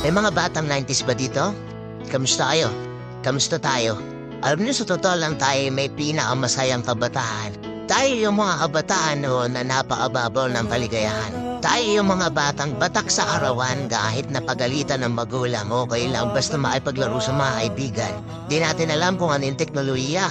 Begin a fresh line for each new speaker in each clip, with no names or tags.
May mga batang 90s ba dito? Kamusta kayo? Kamusta tayo? Alam niyo sa totoo lang tayo may pinakamasayang kabataan. Tayo yung mga kabataan noon na napakababaw ng kaligayahan. Tayo yung mga batang batak sa arawan kahit napagalitan ng magulang okay lang basta makipaglaro sa mga kaibigan. Di natin alam kung ano yung teknolohiya.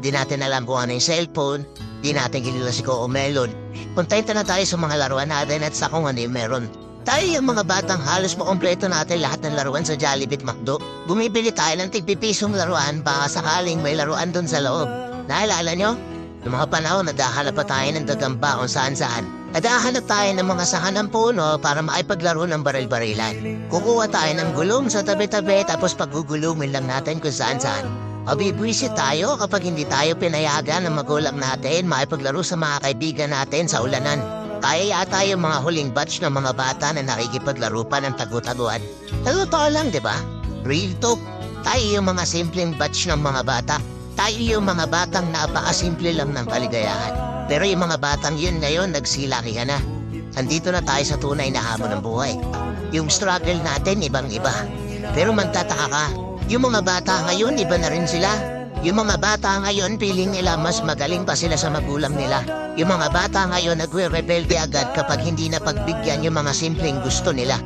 Di natin alam kung ano yung cellphone. Di natin kilala si Coco Melon. Kontenta na tayo sa mga laruan natin at sa kung ano yung meron. Tayo yung mga batang halos makompleto natin lahat ng laruan sa Jollibee at McDo. Bumibili tayo ng tigpipisong laruan baka sakaling may laruan doon sa loob. Naalala nyo? Noong mga panahon, nadahanap pa tayo ng dagamba kung saan-saan. Nadahanap tayo ng mga sahan ng puno para maipaglaro ng baril-barilan. Kukuha tayo ng gulong sa tabi-tabi tapos paggugulungin lang natin kung saan-saan. Mabibwisit tayo kapag hindi tayo pinayagan ng magulang natin maipaglaro sa mga kaibigan natin sa ulanan. Tayo yata yung mga huling batch ng mga bata na nakikipaglaro pa ng tagu-taguan. Totoo lang, di ba? Real talk. Tayo yung mga simpleng batch ng mga bata. Tayo yung mga batang napakasimple lang ng kaligayahan. Pero yung mga batang yun ngayon nagsilakihan na. Andito na tayo sa tunay na hamon ng buhay. Yung struggle natin ibang-iba. Pero magtataka ka, yung mga bata ngayon iba na rin sila. Yung mga bata ngayon piling nila mas magaling pa sila sa magulang nila. Yung mga bata ngayon nagre-rebelde agad kapag hindi na pagbigyan yung mga simpleng gusto nila.